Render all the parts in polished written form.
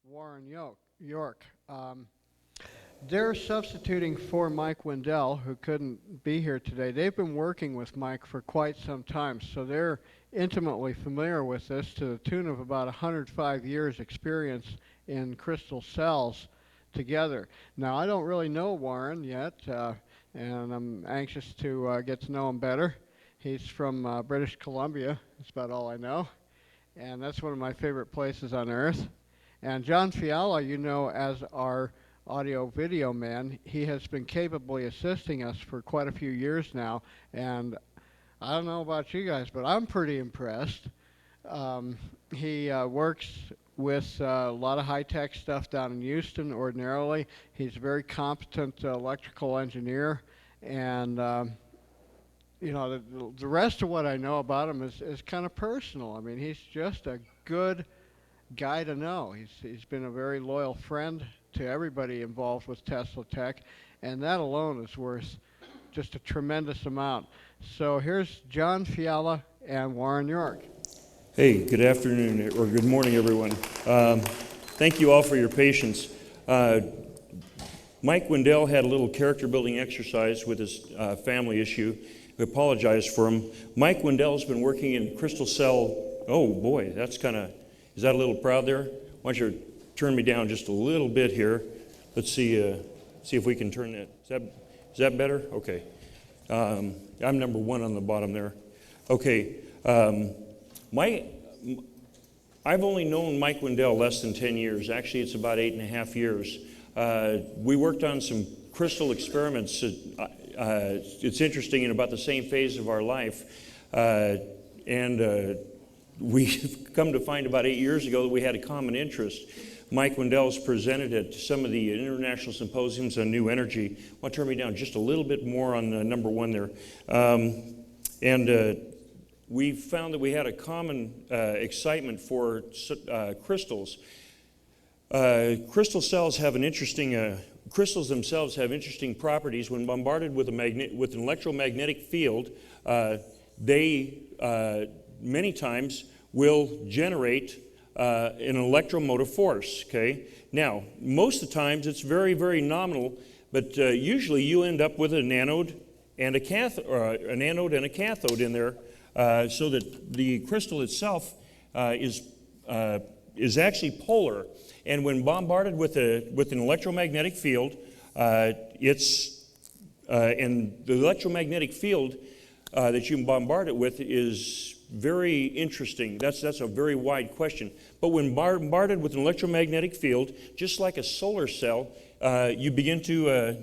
Warren York. They're substituting for Mike Windell, who couldn't be here today. They've been working with Mike for quite some time, so they're intimately familiar with this to the tune of about 105 years experience in crystal cells together. Now, I don't really know Warren yet, and I'm anxious to get to know him better. He's from British Columbia. That's about all I know, and that's one of my favorite places on earth. And John Fiala, you know, as our audio-video man, he has been capably assisting us for quite a few years now, and I don't know about you guys, but I'm pretty impressed. He works with a lot of high-tech stuff down in Houston ordinarily. He's a very competent electrical engineer, and you know, the rest of what I know about him is kind of personal. I mean, he's just a good guy to know. He's been a very loyal friend to everybody involved with TeslaTech, and that alone is worth just a tremendous amount. So here's John Fiala and Warren York. Hey, good afternoon, or good morning, everyone. Thank you all for your patience. Mike Wendell had a little character-building exercise with his family issue. We apologize for him. Mike Wendell's been working in crystal cell. Oh boy, that's kind of, is that a little proud there? Why don't you turn me down just a little bit here? Let's see if we can turn that. Is that better? Okay. I'm number one on the bottom there. Okay. I've only known Mike Wendell less than 10 years. Actually, it's about 8.5 years. We worked on some crystal experiments. It's interesting, in about the same phase of our life. We've come to find about 8 years ago that we had a common interest. Mike Wendell's presented at some of the international symposiums on new energy. I want to turn me down just a little bit more on number one there. We found that we had a common excitement for crystals. Crystals themselves have interesting properties. When bombarded with an electromagnetic field, they many times will generate an electromotive force. Okay. Now, most of the times it's very, very nominal, but usually you end up with an anode and a cathode in there, so that the crystal itself is actually polar. And when bombarded with an electromagnetic field, and the electromagnetic field that you bombard it with is very interesting. That's a very wide question. But when bombarded with an electromagnetic field, just like a solar cell, you begin to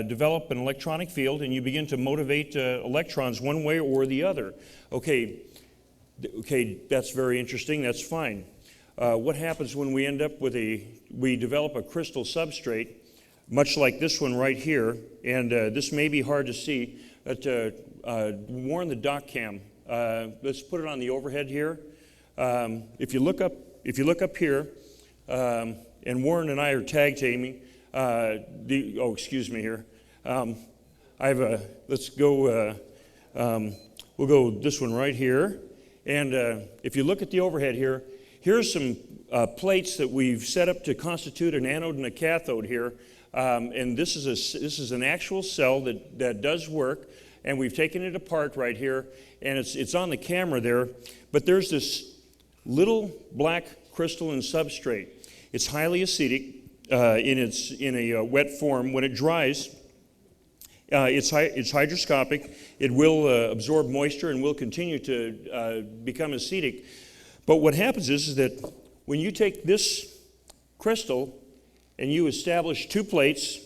develop an electronic field, and you begin to motivate electrons one way or the other. Okay, that's very interesting. That's fine. What happens when we end up with we develop a crystal substrate, much like this one right here, and this may be hard to see, but Warren, the doc cam. Let's put it on the overhead here. If you look up here, and Warren and I are tag teaming. Excuse me here. Let's go. We'll go this one right here. And if you look at the overhead here, here's some plates that we've set up to constitute an anode and a cathode here. And this is an actual cell that does work. And we've taken it apart right here, and it's on the camera there. But there's this little black crystalline substrate. It's highly acidic in a wet form. When it dries, it's hygroscopic. It will absorb moisture and will continue to become acidic. But what happens is that when you take this crystal and you establish two plates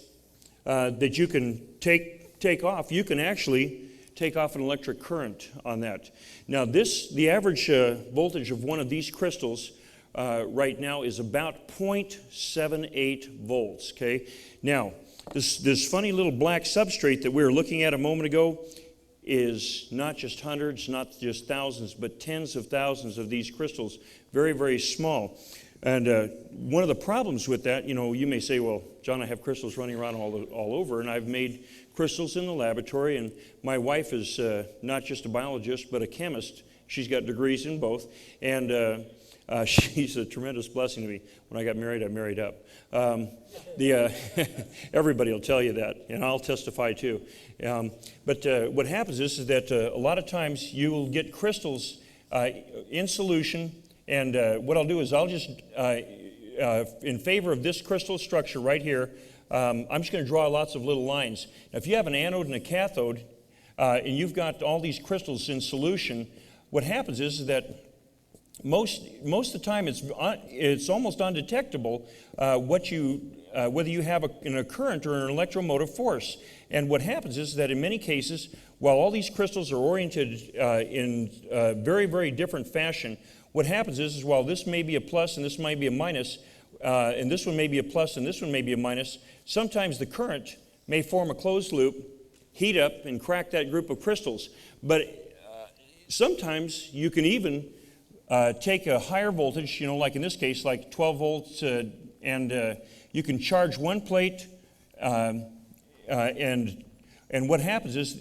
that you can take off, you can actually take off an electric current on that. Now the average voltage of one of these crystals right now is about 0.78 volts, okay? Now, this funny little black substrate that we were looking at a moment ago is not just hundreds, not just thousands, but tens of thousands of these crystals, very, very small. And one of the problems with that, you may say, well, John, I have crystals running around all over, and I've made crystals in the laboratory, and my wife is not just a biologist, but a chemist. She's got degrees in both. And She's a tremendous blessing to me. When I got married, I married up. Everybody will tell you that, and I'll testify too. But what happens is that a lot of times you will get crystals in solution, and what I'll do is I'll just, in favor of this crystal structure right here, I'm just going to draw lots of little lines. Now, if you have an anode and a cathode, and you've got all these crystals in solution, what happens is that most of the time it's almost undetectable whether you have a current or an electromotive force. And what happens is that in many cases, while all these crystals are oriented in very, very different fashion, what happens is while this may be a plus and this might be a minus, and this one may be a plus and this one may be a minus, sometimes the current may form a closed loop, heat up, and crack that group of crystals. But sometimes you can even take a higher voltage, like in this case, like 12 volts, and you can charge one plate, and what happens is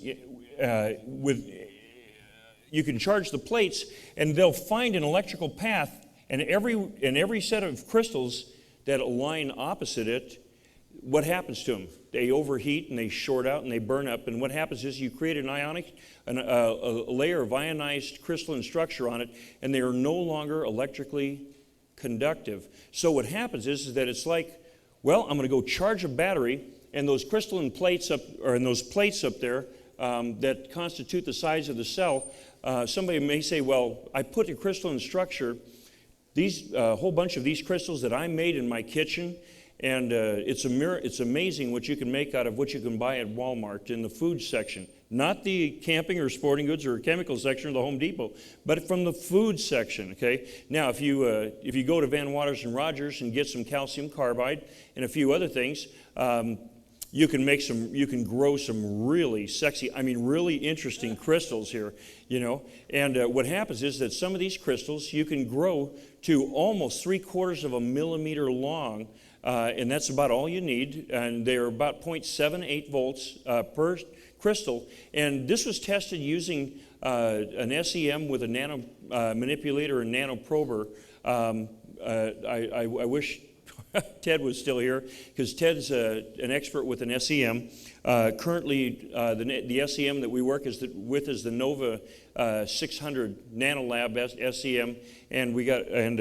you can charge the plates, and they'll find an electrical path, and every set of crystals that align opposite it, what happens to them? They overheat and they short out and they burn up, and what happens is you create a layer of ionized crystalline structure on it, and they are no longer electrically conductive. So what happens is that it's like, well, I'm going to go charge a battery, and those crystalline plates those plates up there that constitute the size of the cell, somebody may say, well, I put a crystalline structure, a whole bunch of these crystals that I made in my kitchen, and it's amazing what you can make out of what you can buy at Walmart in the food section. Not the camping or sporting goods or chemical section of the Home Depot, but from the food section, okay? Now, if you go to Van Waters and Rogers and get some calcium carbide and a few other things, you can grow some really sexy, really interesting crystals here, And what happens is that some of these crystals you can grow to almost 3/4 of a millimeter long, and that's about all you need, and they're about 0.78 volts per crystal. And this was tested using an SEM with a nano manipulator and nano prober. I wish Ted was still here, because Ted's an expert with an SEM. Currently, the SEM that we work with is the Nova 600 Nanolab SEM, and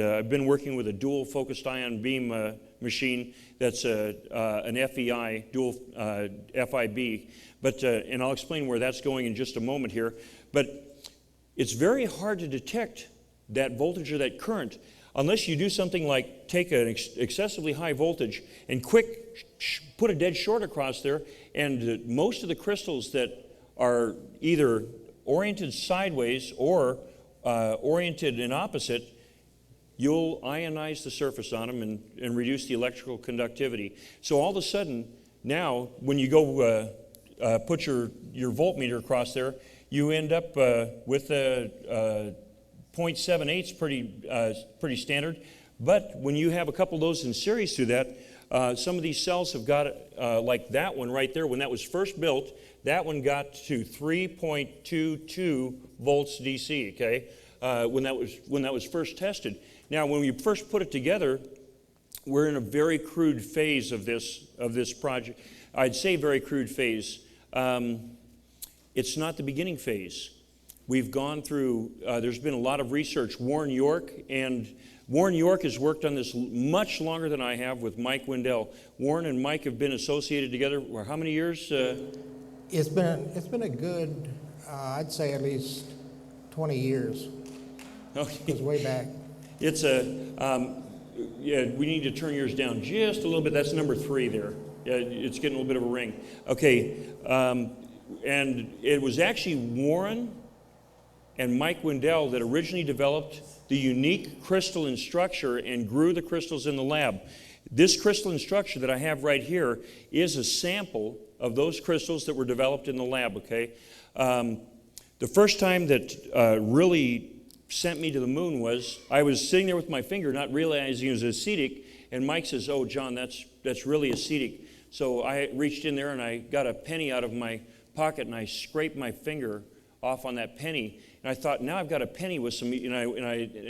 I've been working with a dual focused ion beam machine that's an FEI, dual FIB. But and I'll explain where that's going in just a moment here. But it's very hard to detect that voltage or that current unless you do something like take an excessively high voltage and put a dead short across there, and most of the crystals that are either oriented sideways or oriented in opposite, you'll ionize the surface on them and reduce the electrical conductivity. So all of a sudden, now, when you go put your voltmeter across there, you end up with a 0.78's pretty standard. But when you have a couple of those in series through that, some of these cells have got, like that one right there, when that was first built, that one got to 3.22 volts DC, okay, when that was first tested. Now, when we first put it together, we're in a very crude phase of this project. I'd say very crude phase. It's not the beginning phase. We've gone through, there's been a lot of research. Warren York has worked on this much longer than I have with Mike Windell. Warren and Mike have been associated together for how many years? It's been a good, I'd say at least 20 years. Okay. It goes way back. It's yeah, we need to turn yours down just a little bit. That's number 3 there. Yeah, it's getting a little bit of a ring. Okay, and it was actually Warren and Mike Windell that originally developed the unique crystalline structure and grew the crystals in the lab. This crystalline structure that I have right here is a sample of those crystals that were developed in the lab, okay? The first time that really sent me to the moon was, I was sitting there with my finger not realizing it was acetic, and Mike says, "Oh, John, that's really acetic." So I reached in there and I got a penny out of my pocket and I scraped my finger off on that penny, And I thought, now I've got a penny with some, and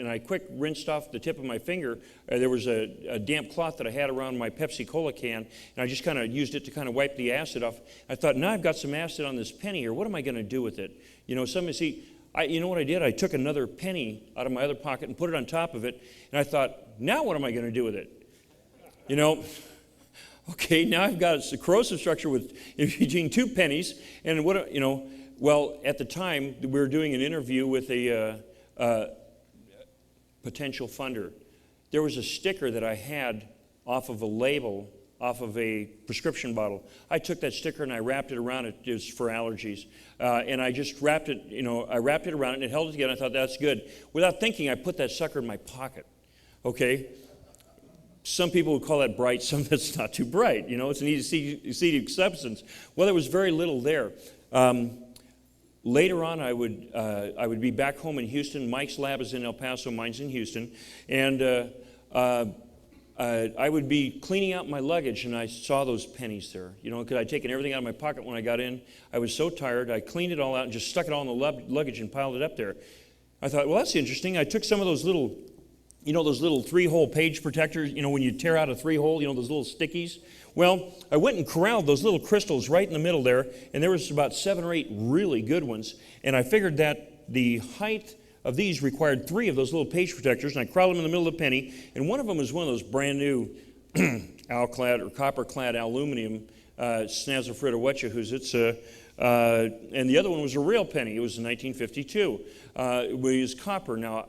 I quick rinsed off the tip of my finger. There was a damp cloth that I had around my Pepsi Cola can, and I just kind of used it to kind of wipe the acid off. I thought, now I've got some acid on this penny here. What am I going to do with it? You know, you know what I did? I took another penny out of my other pocket and put it on top of it, and I thought, now what am I going to do with it? You know, okay, now I've got a corrosive structure between 2 pennies, and what, you know, well, at the time, we were doing an interview with a potential funder. There was a sticker that I had off of a label, off of a prescription bottle. I took that sticker and I wrapped it around it. It was for allergies. And I just wrapped it, I wrapped it around it and it held it together. I thought, that's good. Without thinking, I put that sucker in my pocket. Okay? Some people would call that bright, some that's not too bright. You know, it's an easy substance. Well, there was very little there. Later on, I would be back home in Houston. Mike's lab is in El Paso, mine's in Houston. And I would be cleaning out my luggage, and I saw those pennies there. You know, because I'd taken everything out of my pocket when I got in. I was so tired, I cleaned it all out and just stuck it all in the luggage and piled it up there. I thought, well, that's interesting. I took some of those little, you know, those little 3-hole page protectors, you know, when you tear out a 3-hole, you know, those little stickies. Well, I went and corralled those little crystals right in the middle there, and there was about 7 or 8 really good ones. And I figured that the height of these required 3 of those little page protectors, and I crowded them in the middle of the penny, and one of them was one of those brand new alclad or copper-clad aluminum Snazafrit or whatchahoos. And the other one was a real penny. It was in 1952. It was copper. Now,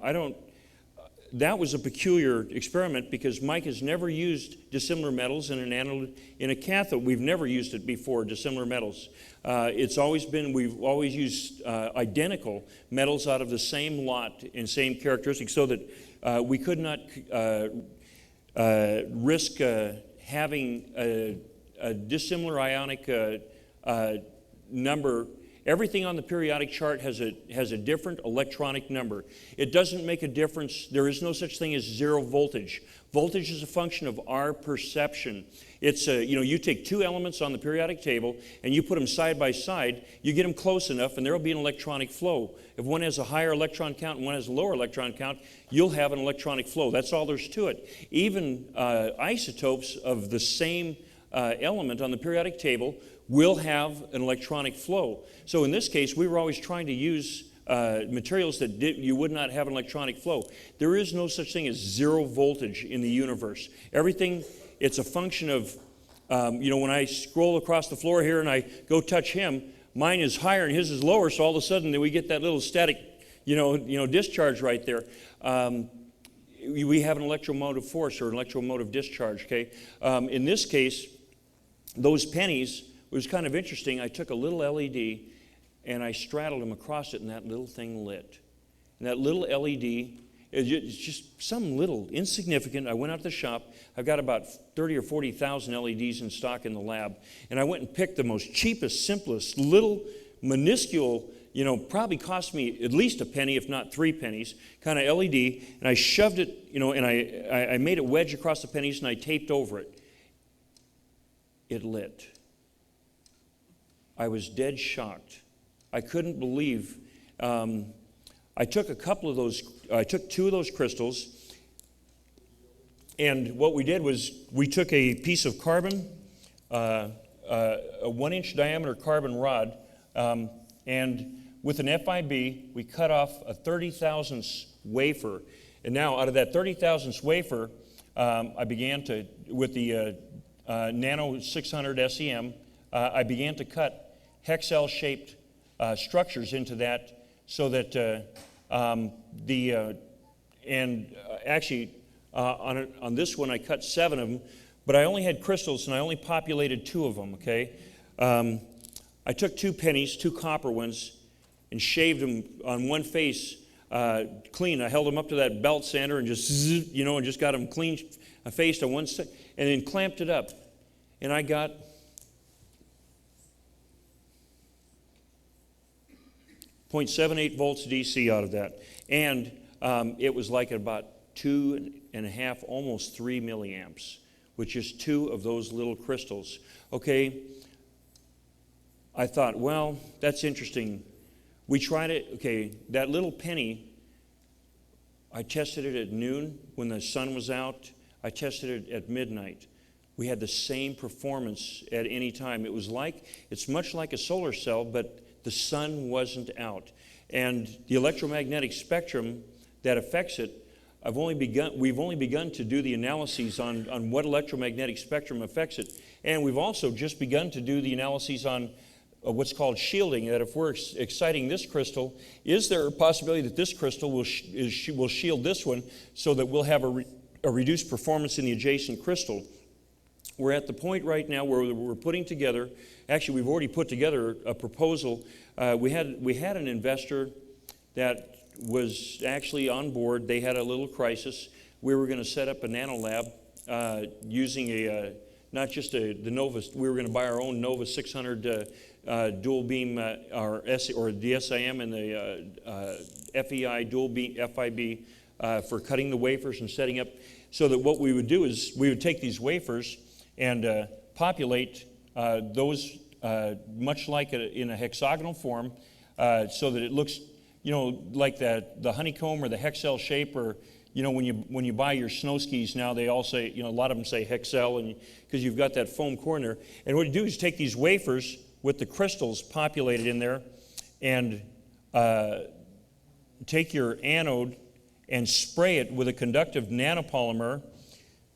that was a peculiar experiment because Mike has never used dissimilar metals in an anode in a cathode. We've never used it before, dissimilar metals. We've always used identical metals out of the same lot and same characteristics so that we could not risk having a dissimilar ionic number. Everything on the periodic chart has a different electronic number. It doesn't make a difference. There is no such thing as zero voltage. Voltage is a function of our perception. It's you take 2 elements on the periodic table and you put them side by side. You get them close enough, and there will be an electronic flow. If one has a higher electron count and one has a lower electron count, you'll have an electronic flow. That's all there's to it. Even isotopes of the same element on the periodic table will have an electronic flow. So in this case, we were always trying to use materials that you would not have an electronic flow. There is no such thing as zero voltage in the universe. Everything, it's a function of, when I scroll across the floor here and I go touch him, mine is higher and his is lower, so all of a sudden we get that little static, discharge right there. We have an electromotive force or an electromotive discharge, okay? In this case, those pennies, it was kind of interesting. I took a little LED and I straddled them across it, and that little thing lit. And that little LED, it's just some little, insignificant. I went out to the shop. I've got about 30 or 40,000 LEDs in stock in the lab. And I went and picked the most cheapest, simplest, little, minuscule, probably cost me at least a penny, if not 3 pennies, kind of LED. And I shoved it, and I made it wedge across the pennies, and I taped over it. It lit. I was dead shocked. I couldn't believe. I took 2 of those crystals, and what we did was we took a piece of carbon, a 1-inch diameter carbon rod, and with an FIB, we cut off a 30,000th wafer. And now, out of that 30,000th wafer, I began to, with the Nano 600 SEM, I began to cut hexel-shaped structures into that, so that on this one I cut 7 of them, but I only had crystals and I only populated 2 of them. Okay, I took 2 pennies, 2 copper ones, and shaved them on one face clean. I held them up to that belt sander and just got them clean faced on one side, and then clamped it up, and I got 0.78 volts DC out of that. And it was like about 2.5, almost 3 milliamps, with just 2 of those little crystals. Okay, I thought, well, that's interesting. We tried it, okay, that little penny, I tested it at noon when the sun was out. I tested it at midnight. We had the same performance at any time. It's much like a solar cell, but the sun wasn't out. And the electromagnetic spectrum that affects it, we've only begun to do the analyses on what electromagnetic spectrum affects it. And we've also just begun to do the analyses on what's called shielding, that if we're exciting this crystal, is there a possibility that this crystal will shield this one so that we'll have a reduced performance in the adjacent crystal? We're at the point right now where we're putting together, actually we've already put together a proposal. We had an investor that was actually on board. They had a little crisis. We were going to set up a nano lab using not just the Nova, we were going to buy our own Nova 600 dual beam, or the SIM and the FEI dual beam, FIB, for cutting the wafers and setting up, so that what we would do is we would take these wafers and populate those much like in a hexagonal form, so that it looks, like the honeycomb or the hexel shape, or when you buy your snow skis now, they all say, a lot of them say hexel, and because you've got that foam core in there. And what you do is take these wafers with the crystals populated in there, and take your anode and spray it with a conductive nanopolymer,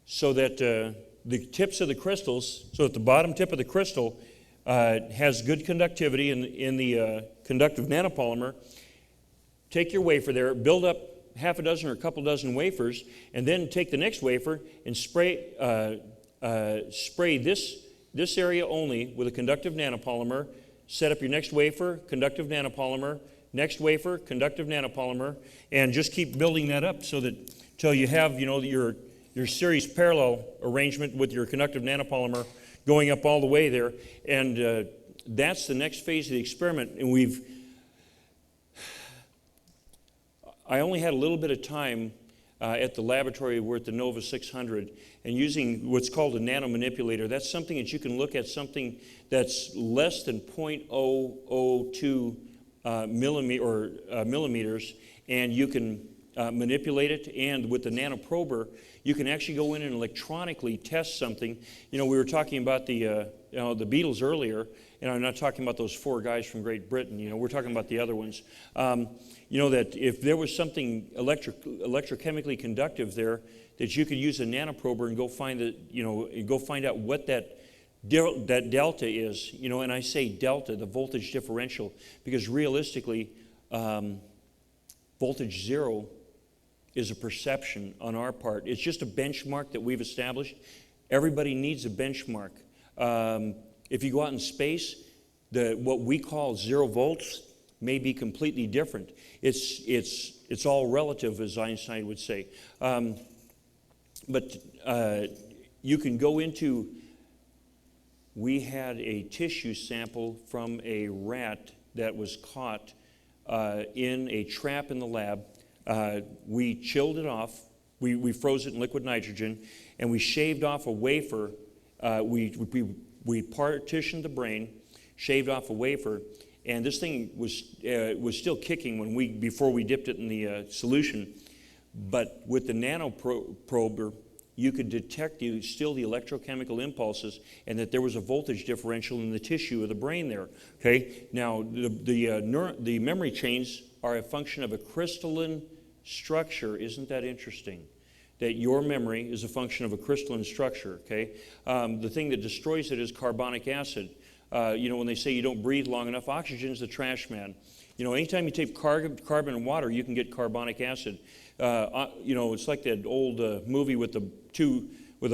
so that the tips of the crystals, so that the bottom tip of the crystal has good conductivity in the conductive nanopolymer. Take your wafer there, build up half a dozen or a couple dozen wafers, and then take the next wafer and spray this area only with a conductive nanopolymer. Set up your next wafer, conductive nanopolymer, next wafer, conductive nanopolymer, and just keep building that up so that till you have your series parallel arrangement with your conductive nanopolymer going up all the way there. And that's the next phase of the experiment. And I only had a little bit of time at the laboratory. We're at the Nova 600, and using what's called a nanomanipulator. That's something that you can look at, something that's less than 0.002 millimeters, and you can manipulate it. And with the nanoprober, you can actually go in and electronically test something. We were talking about the Beatles earlier, and I'm not talking about those 4 guys from Great Britain. We're talking about the other ones. That if there was something electrochemically conductive there, that you could use a nanoprober and go find out what that delta is. And I say delta, the voltage differential, because realistically, voltage zero is a perception on our part. It's just a benchmark that we've established. Everybody needs a benchmark. If you go out in space, what we call 0 volts may be completely different. It's all relative, as Einstein would say. But you can go into. We had a tissue sample from a rat that was caught in a trap in the lab. We chilled it off. We froze it in liquid nitrogen, and we shaved off a wafer. We partitioned the brain, shaved off a wafer, and this thing was still kicking before we dipped it in the solution. But with the nanoprober, you could detect still the electrochemical impulses, and that there was a voltage differential in the tissue of the brain there. Okay. Now the memory chains are a function of a crystalline structure. Isn't that interesting? That your memory is a function of a crystalline structure. Okay. The thing that destroys it is carbonic acid. When they say you don't breathe long enough, oxygen is the trash man. Anytime you take carbon and water, you can get carbonic acid. It's like that old movie with a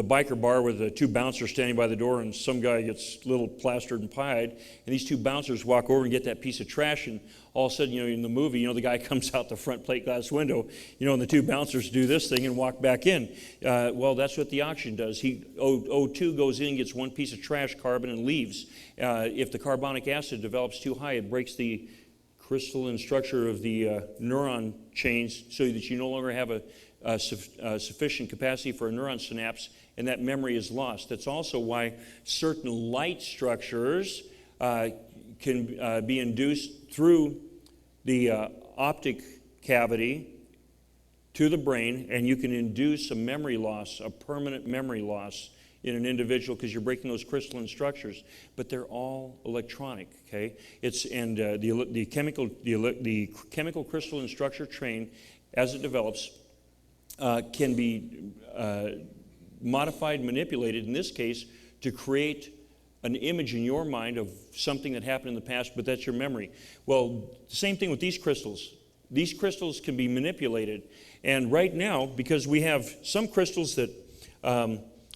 biker bar with the 2 bouncers standing by the door, and some guy gets a little plastered and pied, and these 2 bouncers walk over and get that piece of trash, and all of a sudden, in the movie, the guy comes out the front plate glass window, and the 2 bouncers do this thing and walk back in. Well, that's what the oxygen does. O2 goes in, gets 1 piece of trash, carbon, and leaves. If the carbonic acid develops too high, it breaks the crystalline structure of the neuron chains, so that you no longer have a sufficient capacity for a neuron synapse, and that memory is lost. That's also why certain light structures can be induced through the optic cavity to the brain, and you can induce a memory loss, a permanent memory loss in an individual because you're breaking those crystalline structures. But they're all electronic, okay? The chemical crystalline structure chain, as it develops, can be modified, manipulated, in this case, to create an image in your mind of something that happened in the past, but that's your memory. Well, the same thing with these crystals. These crystals can be manipulated. And right now, because we have some crystals that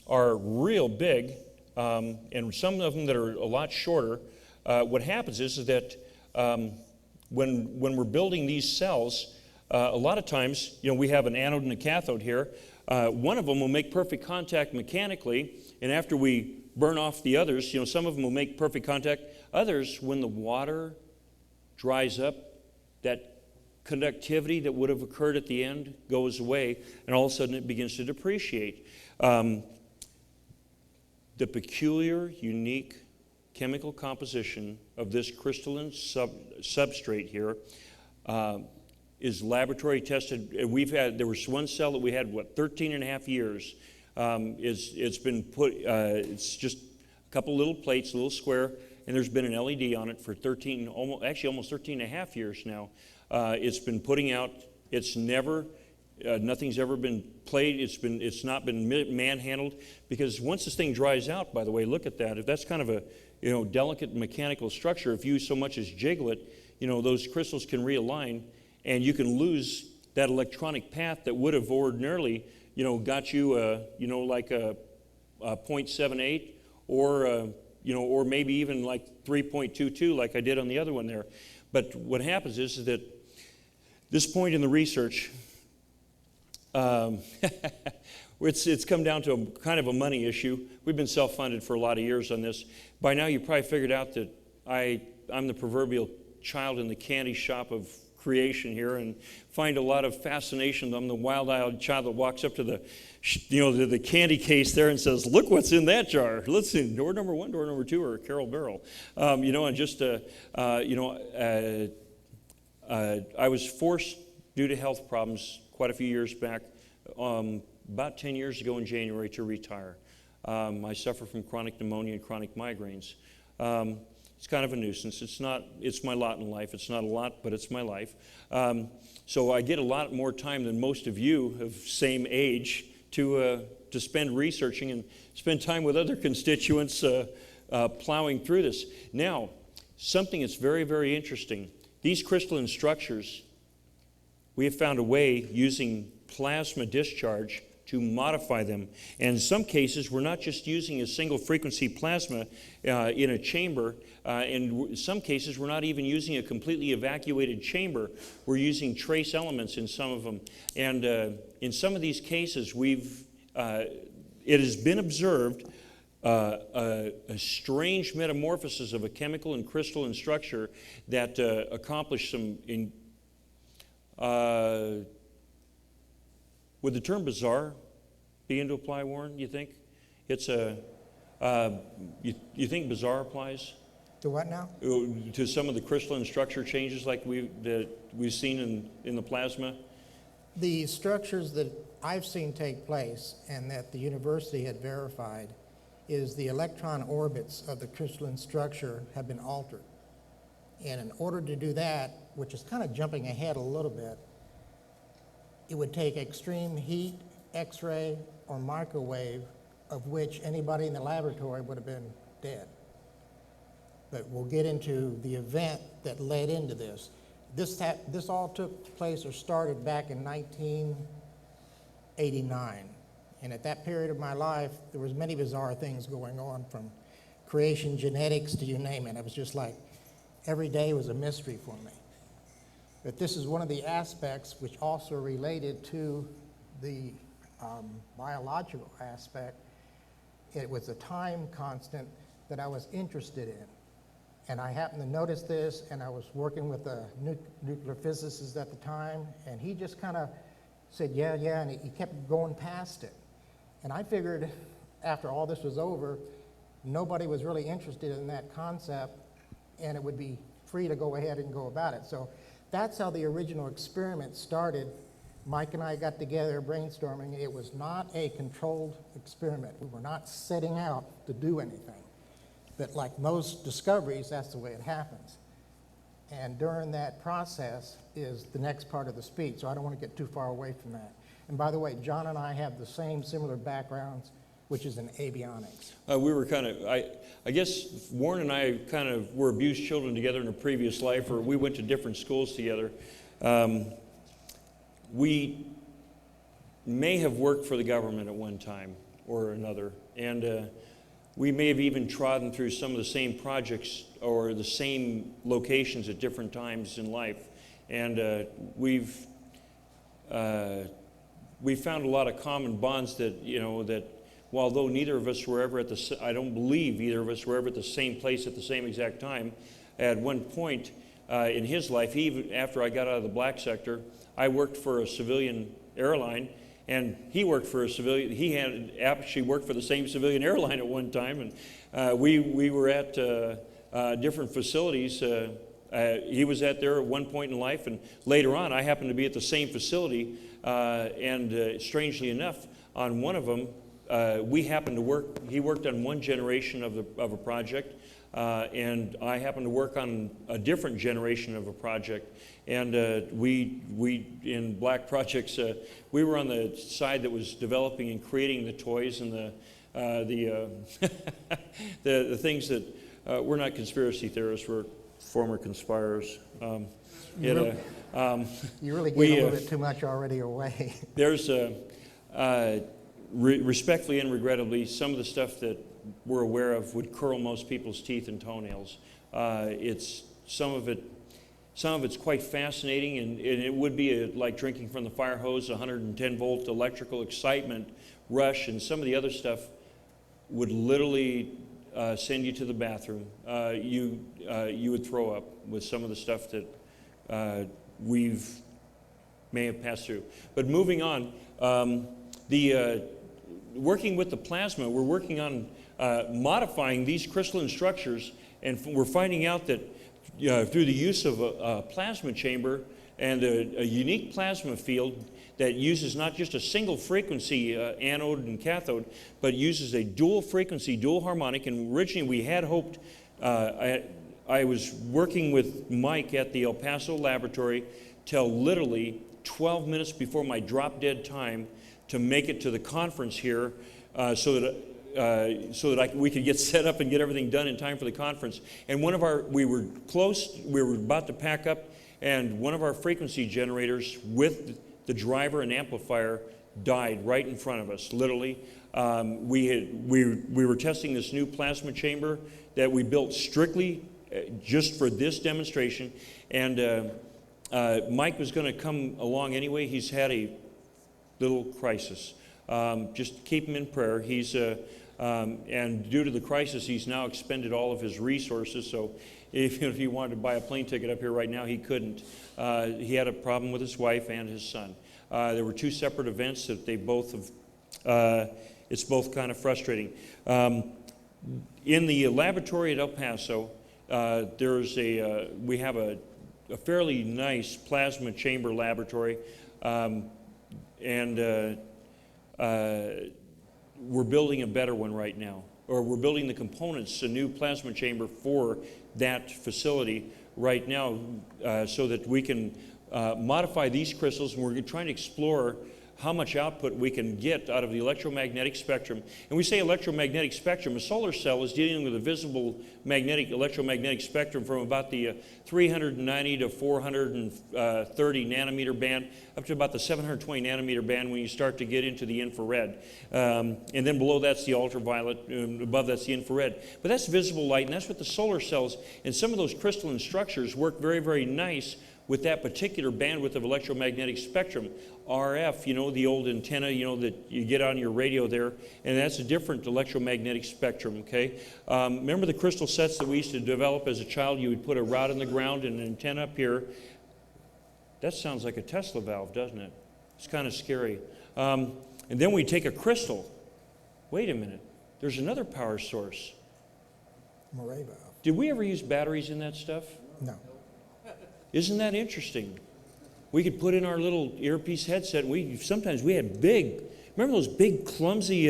are real big, and some of them that are a lot shorter, what happens is that when we're building these cells, a lot of times, we have an anode and a cathode here. One of them will make perfect contact mechanically, and after we burn off the others, some of them will make perfect contact. Others, when the water dries up, that conductivity that would have occurred at the end goes away, and all of a sudden it begins to depreciate. The peculiar, unique chemical composition of this crystalline substrate here is laboratory tested. There was one cell that we had, 13 and a half years. It's been put, it's just a couple little plates, a little square, and there's been an LED on it for almost 13 and a half years now. It's been putting out, it's never, nothing's ever been played, it's not been manhandled, because once this thing dries out, by the way, look at that. If that's kind of a delicate mechanical structure, if you so much as jiggle it, those crystals can realign, and you can lose that electronic path that would have ordinarily got you like a 0.78 or maybe even like 3.22 like I did on the other one there. But what happens is that this point in the research, it's come down to kind of a money issue. We've been self-funded for a lot of years on this. By now you probably figured out that I'm the proverbial child in the candy shop of creation here, and find a lot of fascination. I'm the wild-eyed child that walks up to the candy case there and says, "Look what's in that jar. Let's see, door number 1, door number 2, or a Carol Barrel." And just I was forced due to health problems quite a few years back, about 10 years ago in January, to retire. I suffer from chronic pneumonia and chronic migraines. It's kind of a nuisance. It's my lot in life. It's not a lot, but it's my life. So I get a lot more time than most of you of same age to spend researching and spend time with other constituents plowing through this. Now, something that's very, very interesting. These crystalline structures, we have found a way using plasma discharge to modify them. And in some cases, we're not just using a single frequency plasma in a chamber. In some cases, we're not even using a completely evacuated chamber. We're using trace elements in some of them. And in some of these cases, it has been observed a strange metamorphosis of a chemical and crystalline structure that accomplished some would the term bizarre begin to apply, Warren, you think? It's you think bizarre applies? To what now? To some of the crystalline structure changes like we've seen in the plasma? The structures that I've seen take place and that the university had verified is the electron orbits of the crystalline structure have been altered. And in order to do that, which is kind of jumping ahead a little bit, it would take extreme heat, X-ray, or microwave, of which anybody in the laboratory would have been dead. But we'll get into the event that led into this. This all took place or started back in 1989. And at that period of my life, there was many bizarre things going on, from creation genetics to you name it. It was just like every day was a mystery for me. But this is one of the aspects which also related to the biological aspect. It was a time constant that I was interested in. And I happened to notice this, and I was working with a nuclear physicist at the time, and he just kind of said, yeah, and he kept going past it. And I figured after all this was over, nobody was really interested in that concept, and it would be free to go ahead and go about it. So that's how the original experiment started. Mike and I got together brainstorming. It was not a controlled experiment. We were not setting out to do anything. But like most discoveries, that's the way it happens. And during that process is the next part of the speech, so I don't want to get too far away from that. And by the way, John and I have the same similar backgrounds, which is in avionics. We were kind of, I guess Warren and I kind of were abused children together in a previous life, or we went to different schools together. We may have worked for the government at one time or another, and we may have even trodden through some of the same projects or the same locations at different times in life. And we found a lot of common bonds that, that although neither of us were ever at the, I don't believe either of us were ever at the same place at the same exact time. At one point in his life, even after I got out of the black sector, I worked for a civilian airline, and he worked for a civilian. He had actually worked for the same civilian airline at one time, and we were at different facilities. He was at there at one point in life, and later on, I happened to be at the same facility. And strangely enough, on one of them, we happened to work. He worked on one generation of a project, and I happened to work on a different generation of a project. And we in Black Projects, we were on the side that was developing and creating the toys and the things that we're not conspiracy theorists. We're former conspirers. You really gave a little bit too much already away. There's respectfully and regrettably, some of the stuff that we're aware of would curl most people's teeth and toenails. Some of it's quite fascinating, and it would be like drinking from the fire hose, 110-volt electrical excitement rush, and some of the other stuff would literally send you to the bathroom. You would throw up with some of the stuff that may have passed through. But moving on, working with the plasma, we're working on modifying these crystalline structures, and we're finding out that through the use of a plasma chamber and a unique plasma field that uses not just a single frequency anode and cathode, but uses a dual frequency, dual harmonic. And originally we had hoped, I was working with Mike at the El Paso laboratory till literally 12 minutes before my drop dead time to make it to the conference here so that we could get set up and get everything done in time for the conference. And we were close, we were about to pack up, and one of our frequency generators with the driver and amplifier died right in front of us, literally. We were testing this new plasma chamber that we built strictly just for this demonstration, and Mike was going to come along anyway. He's had a little crisis. Just keep him in prayer. And due to the crisis, he's now expended all of his resources. So if he wanted to buy a plane ticket up here right now, he couldn't. He had a problem with his wife and his son. There were two separate events that they both have. It's both kind of frustrating. In the laboratory at El Paso, we have a fairly nice plasma chamber laboratory, and we're building a better one right now, or we're building the components, a new plasma chamber for that facility right now, so that we can modify these crystals, and we're trying to explore how much output we can get out of the electromagnetic spectrum. And we say electromagnetic spectrum. A solar cell is dealing with a visible electromagnetic spectrum from about the 390 to 430 nanometer band up to about the 720 nanometer band when you start to get into the infrared. And then below that's the ultraviolet, and above that's the infrared. But that's visible light, and that's what the solar cells and some of those crystalline structures work very, very nice with that particular bandwidth of electromagnetic spectrum. RF, the old antenna, that you get on your radio there, and that's a different electromagnetic spectrum, okay? Remember the crystal sets that we used to develop as a child? You would put a rod in the ground and an antenna up here. That sounds like a Tesla valve, doesn't it? It's kind of scary. And then we take a crystal. Wait a minute. There's another power source. Moray valve. Did we ever use batteries in that stuff? No. Isn't that interesting? We could put in our little earpiece headset, and sometimes we had big, remember those big clumsy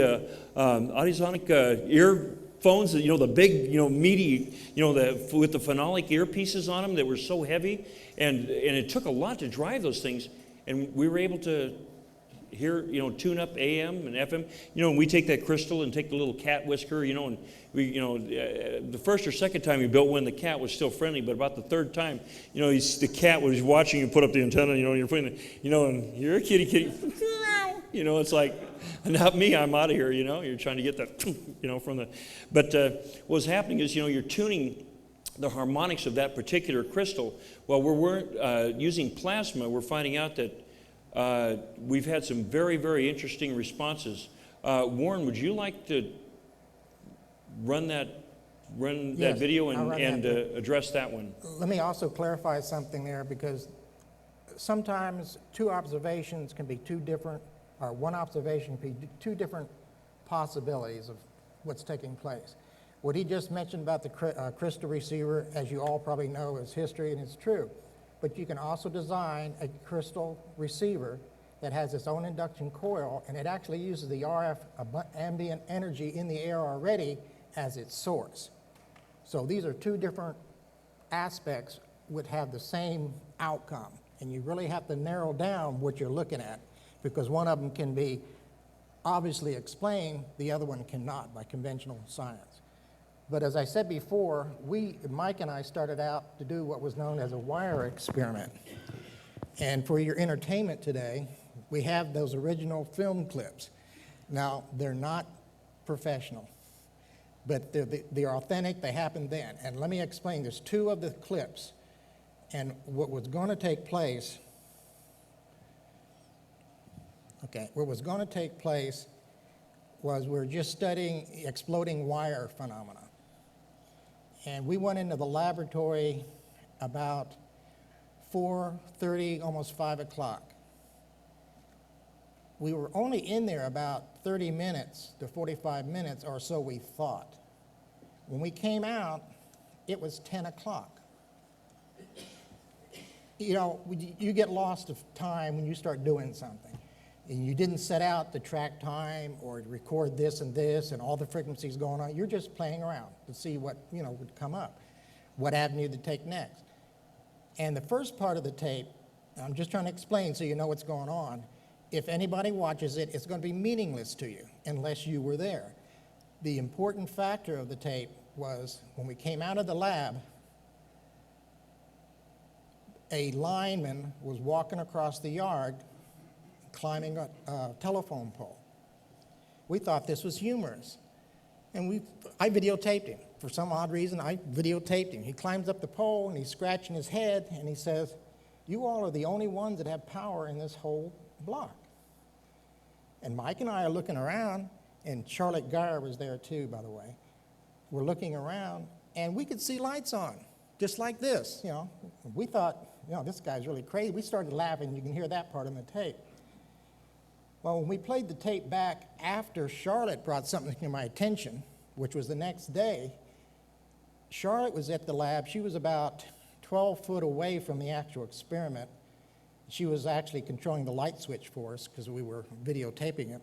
Audisonic earphones, that, the big, meaty, with the phenolic earpieces on them that were so heavy, and it took a lot to drive those things, and we were able to hear, tune up AM and FM, and we take that crystal and take the little cat whisker, and we, the first or second time we built one, the cat was still friendly, but about the third time, the cat was watching you put up the antenna, and you're putting, and you're a kitty, it's like, not me, I'm out of here, you're trying to get that, from the, but what's happening is, you're tuning the harmonics of that particular crystal. Well, we're using plasma, we're finding out that we've had some very, very interesting responses. Warren, would you like to run that video and address that one? Let me also clarify something there, because sometimes two observations can be two different, or one observation can be two different possibilities of what's taking place. What he just mentioned about the crystal receiver, as you all probably know, is history, and it's true. But you can also design a crystal receiver that has its own induction coil, and it actually uses the RF ambient energy in the air already as its source. So these are two different aspects would have the same outcome, and you really have to narrow down what you're looking at, because one of them can be obviously explained, the other one cannot by conventional science. But as I said before, Mike and I started out to do what was known as a wire experiment. And for your entertainment today, we have those original film clips. Now, they're not professional, but they're authentic, they happened then. And let me explain, there's two of the clips. And what was going to take place, was we're just studying exploding wire phenomena. And we went into the laboratory about 4:30, almost 5 o'clock. We were only in there about 30 minutes to 45 minutes, or so we thought. When we came out, it was 10 o'clock. You get lost of time when you start doing something. And you didn't set out to track time or record this and all the frequencies going on. You're just playing around to see what, would come up, what avenue to take next. And the first part of the tape, I'm just trying to explain so you know what's going on. If anybody watches it, it's going to be meaningless to you unless you were there. The important factor of the tape was when we came out of the lab, a lineman was walking across the yard climbing a telephone pole. We thought this was humorous. And I videotaped him. For some odd reason, I videotaped him. He climbs up the pole and he's scratching his head and he says, "You all are the only ones that have power in this whole block." And Mike and I are looking around, and Charlotte Geyer was there too, by the way. We're looking around and we could see lights on, just like this, We thought, this guy's really crazy. We started laughing. You can hear that part in the tape. Well, when we played the tape back after Charlotte brought something to my attention, which was the next day, Charlotte was at the lab. She was about 12 foot away from the actual experiment. She was actually controlling the light switch for us because we were videotaping it.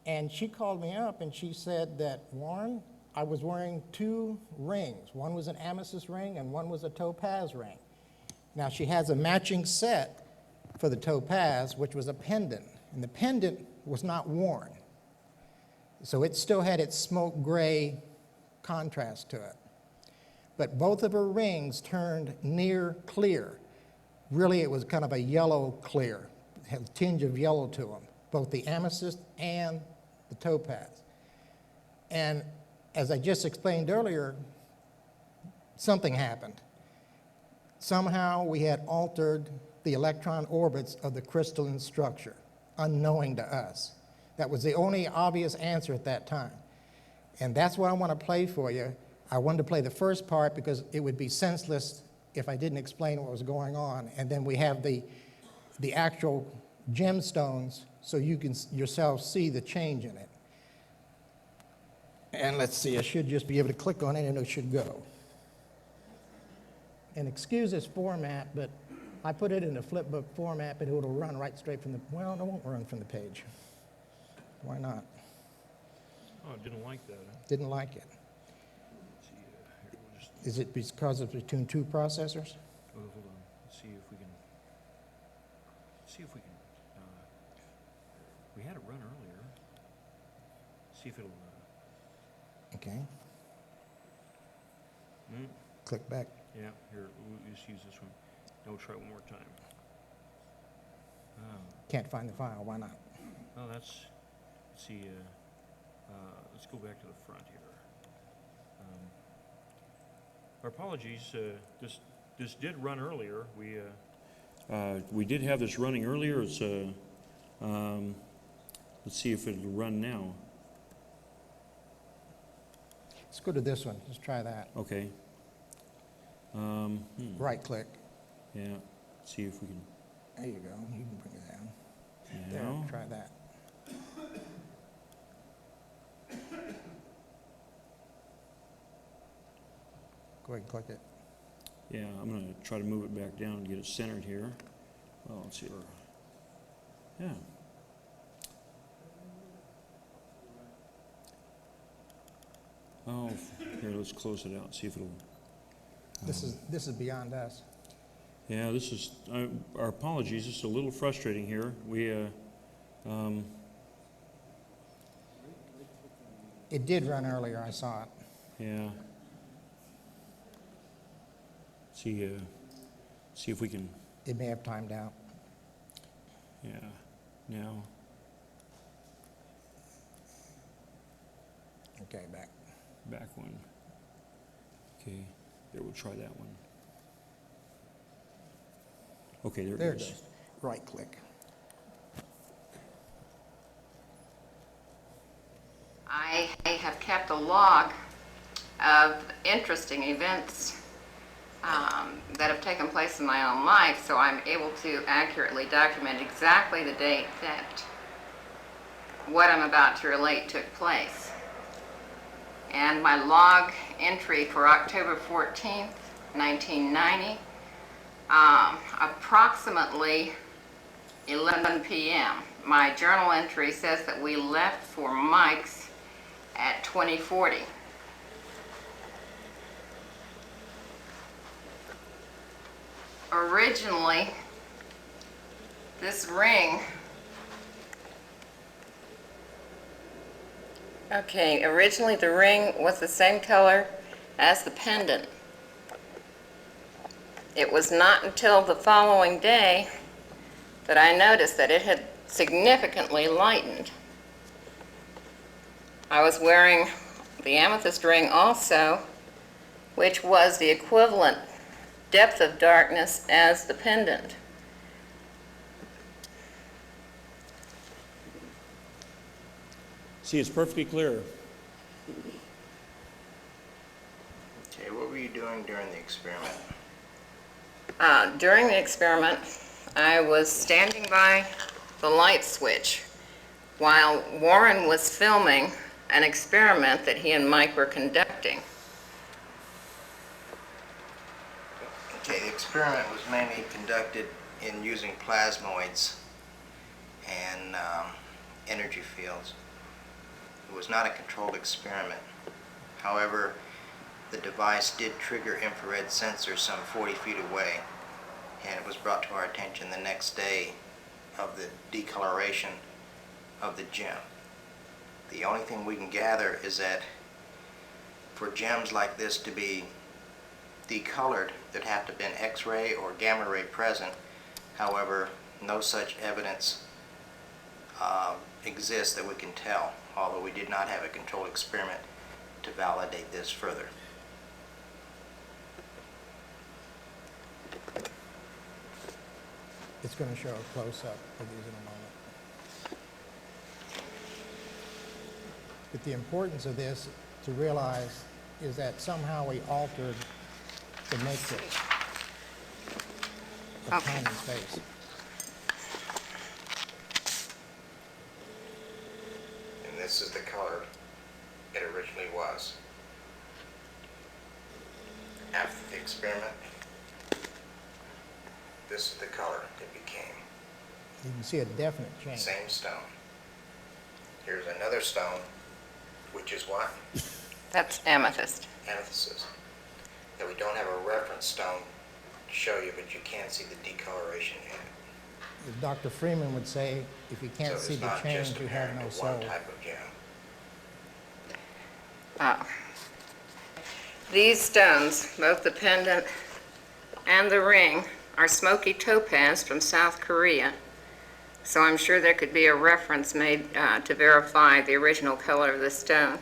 And she called me up and she said that, "Warren, I was wearing two rings. One was an amethyst ring and one was a topaz ring." Now, she has a matching set for the topaz, which was a pendant, and the pendant was not worn. So it still had its smoke gray contrast to it. But both of her rings turned near clear. Really, it was kind of a yellow clear, it had a tinge of yellow to them, both the amethyst and the topaz. And as I just explained earlier, something happened. Somehow we had altered the electron orbits of the crystalline structure, unknowing to us. That was the only obvious answer at that time. And that's what I want to play for you. I wanted to play the first part because it would be senseless if I didn't explain what was going on. And then we have the actual gemstones so you can yourself see the change in it. And let's see, I should just be able to click on it and it should go. And excuse this format, but I put it in a flipbook format, but it'll run right straight from the, well, it won't run from the page. Why not? Oh, I didn't like that. Huh? Didn't like it. Let's see, here, we'll just, Is it because it's between two processors? oh, hold on. Let's see if we can, we had it run earlier. See if it'll, Okay, mm, click back. yeah, here, we'll just use this one. Now we'll try one more time. Oh, Can't find the file, why not? oh, that's, let's see, let's go back to the front here. Our apologies, this did run earlier. We did have this running earlier. It's, let's see if it'll run now. Let's go to this one, let's try that. Okay. Right click, Yeah, see if we can. there you go, you can bring it down. There, Now. try that. Go ahead and click it. Yeah, I'm going to try to move it back down and get it centered here. Well, let's see. Yeah. Oh, here, let's close it out, see if it'll. This is beyond us. Yeah, this is, our apologies, this is a little frustrating here. It did run earlier, I saw it. Yeah. See, see if we can, It may have timed out. yeah, now. Okay, back. Back one. Okay, there, we'll try that one. Okay, there There it it goes. goes. Right click. I have kept a log of interesting events that have taken place in my own life, so I'm able to accurately document exactly the date that what I'm about to relate took place. And my log entry for October 14th, 1990, approximately 11 p.m. My journal entry says that we left for Mike's at 2040. Originally, this ring, originally the ring was the same color as the pendant. It was not until the following day that I noticed that it had significantly lightened. I was wearing the amethyst ring also, which was the equivalent depth of darkness as the pendant. See, it's perfectly clear. Okay, what were you doing during the experiment? During the experiment, I was standing by the light switch while Warren was filming an experiment that he and Mike were conducting. Okay, the experiment was mainly conducted in using plasmoids and energy fields. It was not a controlled experiment. However, the device did trigger infrared sensors some 40 feet away, and it was brought to our attention the next day of the decoloration of the gem. The only thing we can gather is that for gems like this to be decolored, there'd have to have been X-ray or gamma ray present. However, no such evidence exists that we can tell, although we did not have a controlled experiment to validate this further. It's going to show a close-up of these in a moment. But the importance of this to realize is that somehow we altered the matrix of Okay. time and space. And this is the color it originally was. After the experiment, This is the color it became. You can see a definite change. Same stone. Here's another stone, which is what? That's amethyst. Amethyst. That we don't have a reference stone to show you, but you can see the decoloration in it. As Dr. Freeman would say, if you can't see the change, you have no soul. One type of gem. These stones, both the pendant and the ring, are smoky topaz from South Korea. So I'm sure there could be a reference made to verify the original color of the stone.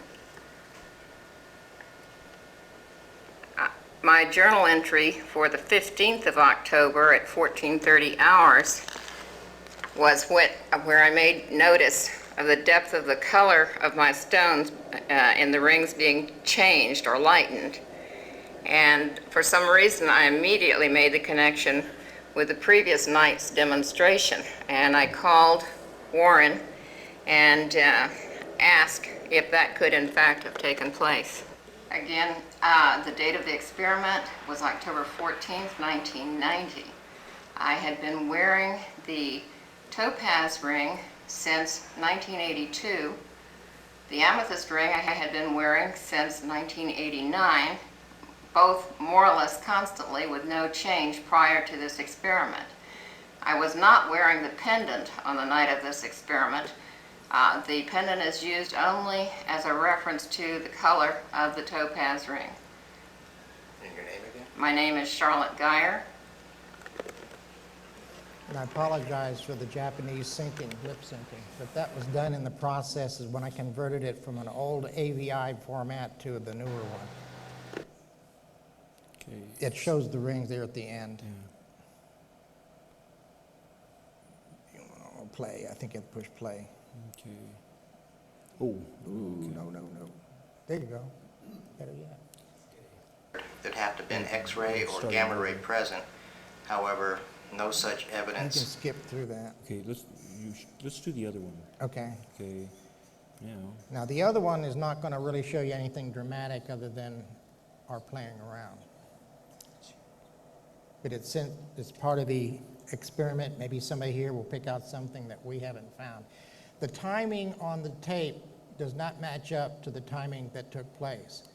My journal entry for the 15th of October at 14:30 hours was where I made notice of the depth of the color of my stones in the rings being changed or lightened. And for some reason, I immediately made the connection with the previous night's demonstration. And I called Warren and asked if that could in fact have taken place. Again, the date of the experiment was October 14th, 1990. I had been wearing the topaz ring since 1982. The amethyst ring I had been wearing since 1989, both more or less constantly with no change prior to this experiment. I was not wearing the pendant on the night of this experiment. The pendant is used only as a reference to the color of the topaz ring. And your name again? My name is Charlotte Geyer. And I apologize for the Japanese syncing, lip syncing, but that was done in the process is when I converted it from an old AVI format to the newer one. Okay. It shows the rings there at the end. You want to play? I think you have to push play. Okay. Oh. Ooh, Okay. no. There you go. Better yet. That have to have been X-ray or Starting gamma over. ray present. However, no such You can evidence. skip through that. Okay, let's do the other one. Okay. Okay. Now. Now, the other one is not going to really show you anything dramatic other than our playing around. But it's part of the experiment. Maybe somebody here will pick out something that we haven't found. The timing on the tape does not match up to the timing that took place.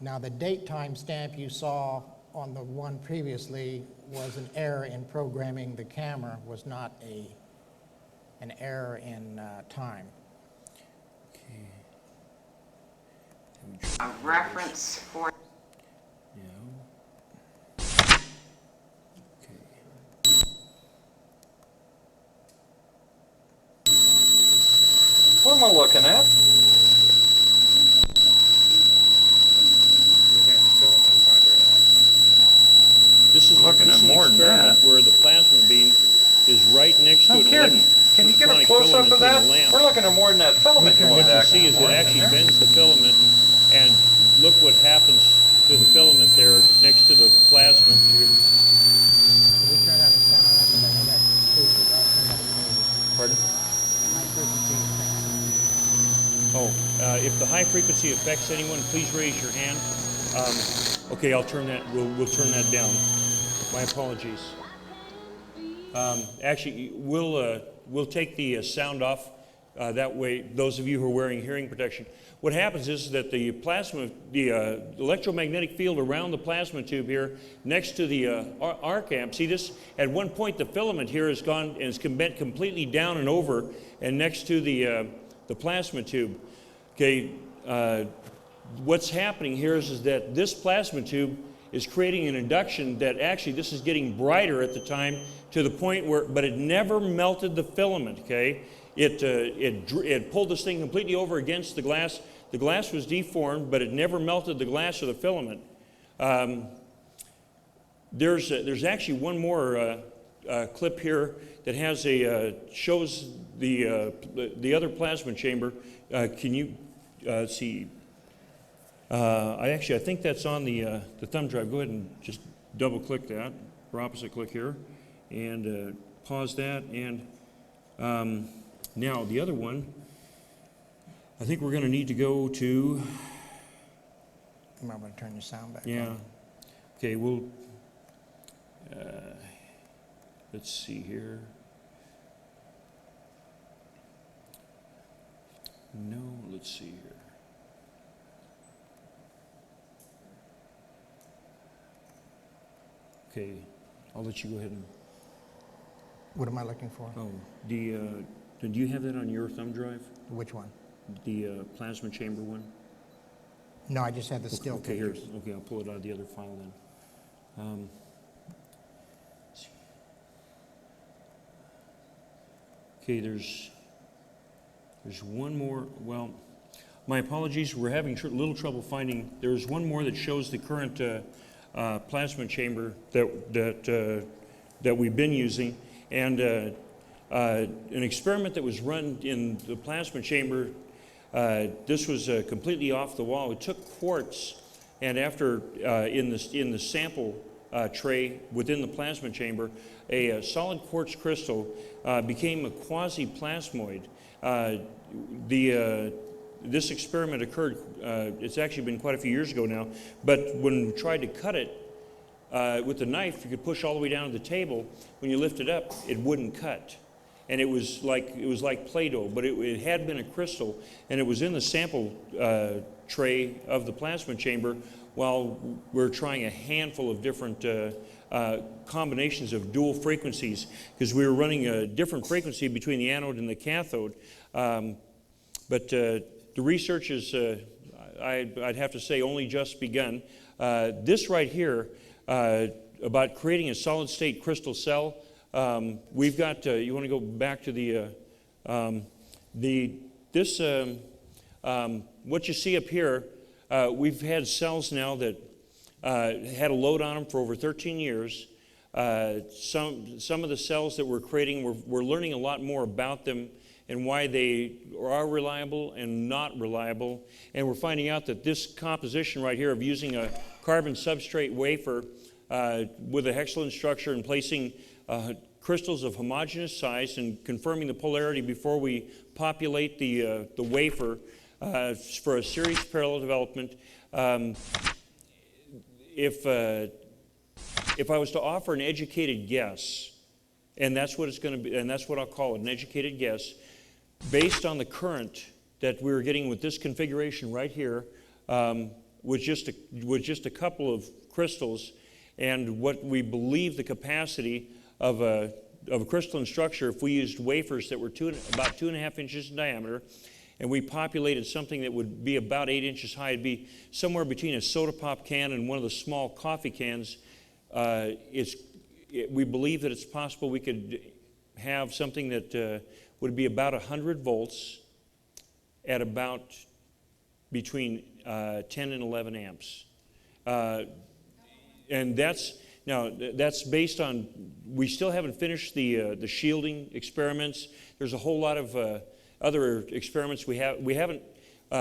Now, the date time stamp you saw on the one previously was an error in programming the camera, was not an error in time. Okay. A reference for Yeah. Okay. What am I looking at? This is Looking this at is an more than experiment that. where the plasma beam is right next to No an kidding. Can you get a electronic close-up filament of that? in a lamp. We're looking at more than that filament going What you back see and is it forth in actually there. bends the filament, and look what happens to the filament there next to the plasma tube. Can we turn on the sound on that? Because I know that exclusive on somebody maybe. Pardon? High frequency effects. Oh, if the high frequency affects anyone, please raise your hand. Okay, I'll turn that. We'll turn that down. My apologies. Actually, we'll take the sound off. That way, those of you who are wearing hearing protection. What happens is that the electromagnetic field around the plasma tube here, next to the arc amp. See this? At one point, the filament here has gone and is bent completely down and over, and next to the plasma tube. Okay. What's happening here is that this plasma tube is creating an induction that actually this is getting brighter at the time to the point where, but it never melted the filament, okay? It pulled this thing completely over against the glass. The glass was deformed, but it never melted the glass or the filament. There's actually one more clip here that has shows the other plasma chamber. Can you see? I think that's on the thumb drive. Go ahead and just double click that, or opposite click here, and pause that. And now the other one, I think we're going to need to go to. You might want to turn your sound back Yeah. on. Okay. We'll. let's see here. No, let's see here. Okay, I'll let you go ahead and, What am I looking for? oh, do you have that on your thumb drive? Which one? The plasma chamber one? No, I just had the still Okay, pictures. here, okay, I'll pull it out of the other file then. Okay, there's one more, well, my apologies, we're having little trouble finding, there's one more that shows the current plasma chamber that we've been using, and an experiment that was run in the plasma chamber, this was completely off the wall. It took quartz, and after in the sample tray within the plasma chamber, a solid quartz crystal became a quasi-plasmoid. This experiment occurred, it's actually been quite a few years ago now, but when we tried to cut it with the knife, you could push all the way down to the table. When you lift it up, it wouldn't cut. And it was like Play-Doh, but it had been a crystal, and it was in the sample tray of the plasma chamber while we're trying a handful of different combinations of dual frequencies, because we were running a different frequency between the anode and the cathode. But the research is, I'd have to say, only just begun. This right here, about creating a solid-state crystal cell, we've got, you want to go back to what you see up here, we've had cells now that had a load on them for over 13 years. Some of the cells that we're creating, we're learning a lot more about them and why they are reliable and not reliable. And we're finding out that this composition right here of using a carbon substrate wafer with a hexagon structure and placing crystals of homogeneous size and confirming the polarity before we populate the wafer for a series parallel development. If I was to offer an educated guess, and that's what it's going to be, and that's what I'll call it, an educated guess, based on the current that we were getting with this configuration right here, with just a couple of crystals, and what we believe the capacity of a crystalline structure, if we used wafers that were about 2.5 inches in diameter, and we populated something that would be about 8 inches high, it'd be somewhere between a soda pop can and one of the small coffee cans. We believe that it's possible we could have something that would be about 100 volts at about between 10 and 11 amps. And that's based on, we still haven't finished the shielding experiments. There's a whole lot of other experiments we haven't.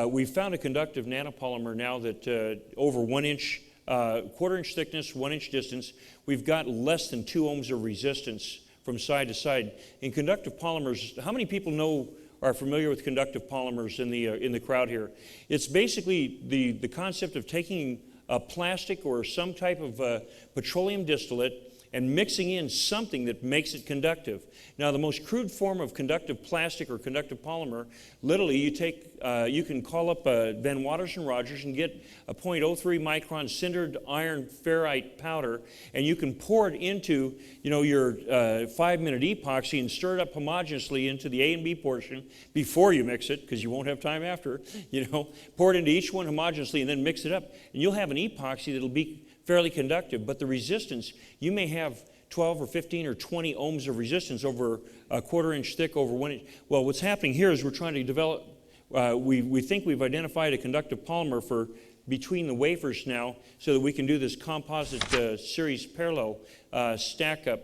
We've found a conductive nanopolymer now that over 1 inch, quarter-inch thickness, 1 inch distance, we've got less than 2 ohms of resistance from side to side. In conductive polymers, how many people are familiar with conductive polymers in the crowd here? It's basically the concept of taking a plastic or some type of petroleum distillate and mixing in something that makes it conductive. Now, the most crude form of conductive plastic or conductive polymer, literally you can call up Van Waters and Rogers and get a 0.03 micron sintered iron ferrite powder, and you can pour it into your 5-minute epoxy and stir it up homogeneously into the A and B portion before you mix it, because you won't have time after. Pour it into each one homogeneously and then mix it up, and you'll have an epoxy that'll be fairly conductive, but the resistance, you may have 12 or 15 or 20 ohms of resistance over a quarter-inch thick over 1 inch. Well, what's happening here is we're trying to develop, we think we've identified a conductive polymer for between the wafers now so that we can do this composite series parallel stack up.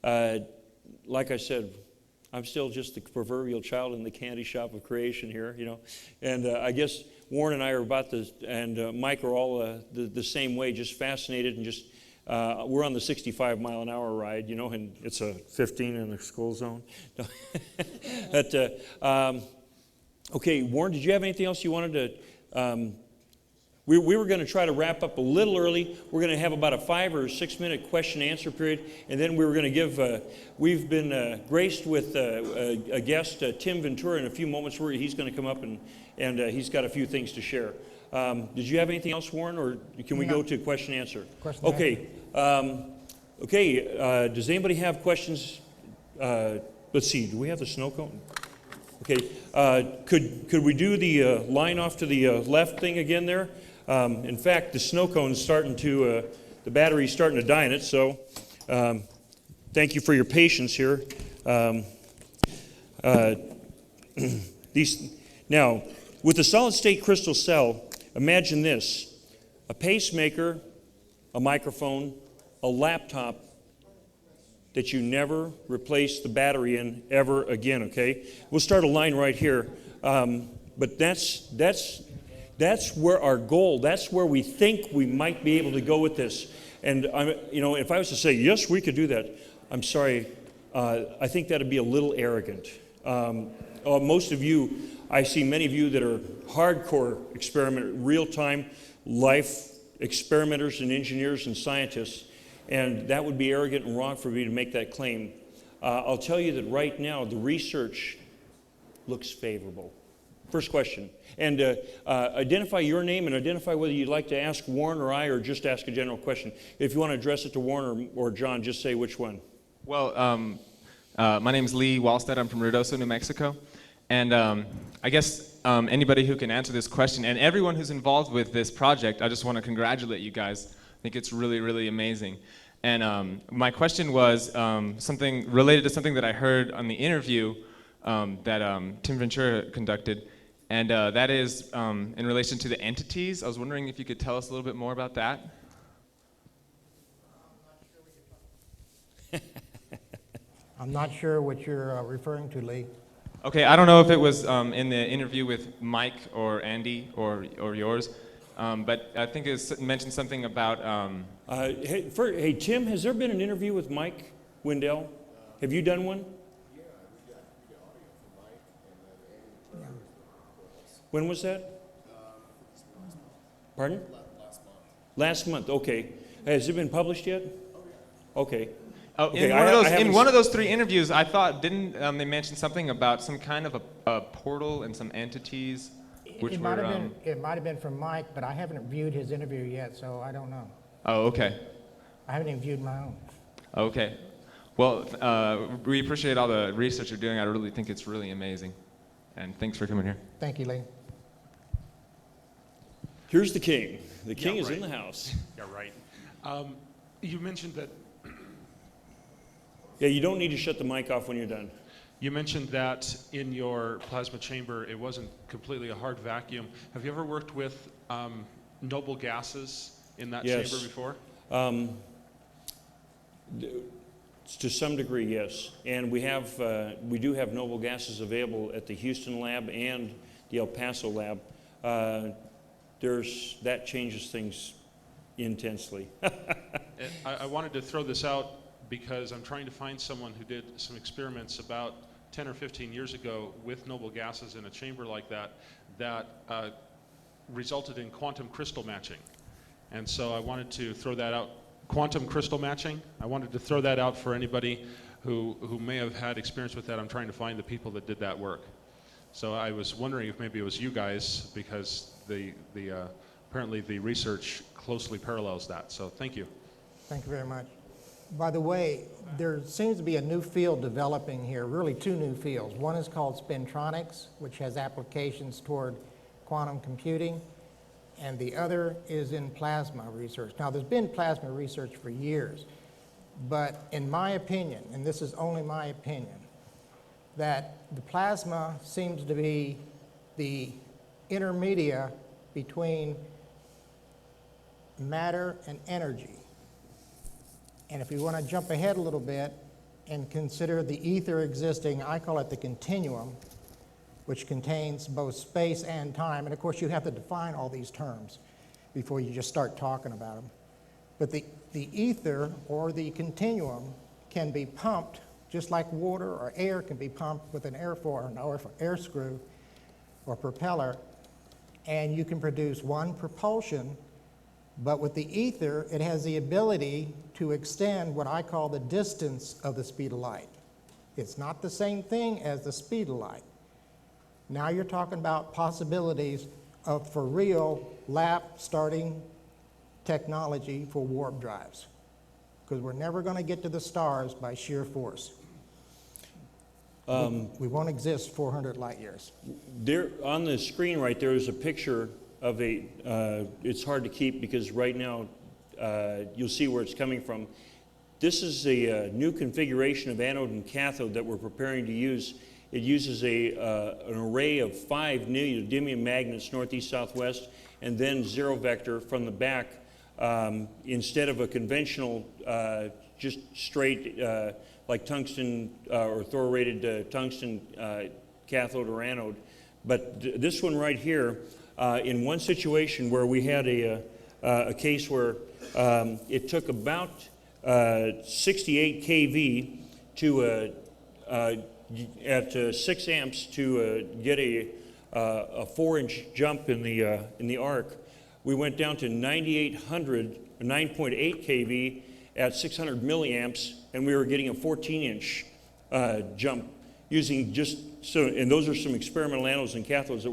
Like I said, I'm still just the proverbial child in the candy shop of creation here, and I guess Warren and I are about and Mike are all the same way, just fascinated and just, we're on the 65-mile-an-hour ride, and it's a 15 in the school zone. But, okay, Warren, did you have anything else you wanted to We were going to try to wrap up a little early. We're going to have about a 5 or 6 minute question and answer period, and then we were going to give, we've been graced with a guest, Tim Ventura, in a few moments where he's going to come up and he's got a few things to share. Did you have anything else, Warren, or can we go to question and answer? Okay. Does anybody have questions? Let's see, do we have the snow cone? Okay, could we do the line off to the left thing again there? In fact, the snow cone's starting to, the battery's starting to die in it, so thank you for your patience here. Now, with a solid-state crystal cell, imagine this: a pacemaker, a microphone, a laptop that you never replace the battery in ever again, okay? We'll start a line right here. But that's where our goal, that's where we think we might be able to go with this. And, if I was to say, yes, we could do that, I'm sorry, I think that would be a little arrogant. Most of you, I see many of you that are hardcore real-time life experimenters and engineers and scientists, and that would be arrogant and wrong for me to make that claim. I'll tell you that right now the research looks favorable. First question. And identify your name and identify whether you'd like to ask Warren or I, or just ask a general question. If you want to address it to Warren or John, just say which one. Well, my name's Lee Wallstead. I'm from Ruidoso, New Mexico. And I guess anybody who can answer this question, and everyone who's involved with this project, I just want to congratulate you guys. I think it's really, really amazing. And my question was something related to something that I heard on the interview that Tim Ventura conducted, and that is in relation to the entities. I was wondering if you could tell us a little bit more about that. I'm not sure what you're referring to, Lee. Okay, I don't know if it was in the interview with Mike or Andy or yours, but I think it mentioned something about... Hey, Tim, has there been an interview with Mike Windell? Have you done one? Yeah, we got the audio from Mike, and then Andy. When was that? Pardon? Last month. Last month, okay. Has it been published yet? Oh, yeah. Okay. Oh, Okay, in one of those 3 interviews, I thought, didn't they mention something about some kind of a portal and some entities, which It were... might have been from Mike, but I haven't viewed his interview yet, so I don't know. Oh, okay. I haven't even viewed my own. Okay. Well, we appreciate all the research you're doing. I really think it's really amazing. And thanks for coming here. Thank you, Lee. Here's the king. The king Yeah, is right. in the house. Yeah, right. You mentioned that. Yeah, you don't need to shut the mic off when you're done. You mentioned that in your plasma chamber, it wasn't completely a hard vacuum. Have you ever worked with noble gases in that Yes. chamber before? To some degree, yes. And we do have noble gases available at the Houston lab and the El Paso lab. That changes things intensely. I wanted to throw this out because I'm trying to find someone who did some experiments about 10 or 15 years ago with noble gases in a chamber like that resulted in quantum crystal matching. And so I wanted to throw that out. Quantum crystal matching, I wanted to throw that out for anybody who may have had experience with that. I'm trying to find the people that did that work. So I was wondering if maybe it was you guys, because apparently the research closely parallels that. So thank you. Thank you very much. By the way, there seems to be a new field developing here, really 2 new fields. One is called spintronics, which has applications toward quantum computing, and the other is in plasma research. Now, there's been plasma research for years, but in my opinion, and this is only my opinion, that the plasma seems to be the intermedia between matter and energy. And if you want to jump ahead a little bit and consider the ether existing, I call it the continuum, which contains both space and time. And of course, you have to define all these terms before you just start talking about them. But the ether or the continuum can be pumped just like water or air can be pumped with an air screw or propeller. and you can produce one propulsion, but with the ether, it has the ability to extend what I call the distance of the speed of light. It's not the same thing as the speed of light. Now you're talking about possibilities of, for real, lap starting technology for warp drives, because we're never going to get to the stars by sheer force. We won't exist 400 light years. There, on the screen right there is a picture of a, it's hard to keep because right now you'll see where it's coming from. This is a new configuration of anode and cathode that we're preparing to use. It uses an array of 5 neodymium magnets, northeast, southwest, and then zero vector from the back instead of a conventional, just straight like tungsten or thoriated tungsten cathode or anode. But this one right here, in one situation where we had a case where it took about 68 kV to at 6 amps to get a 4-inch jump in the arc. We went down to 9.8 kV at 600 milliamps, and we were getting a 14-inch jump using just so. And those are some experimental anodes and cathodes that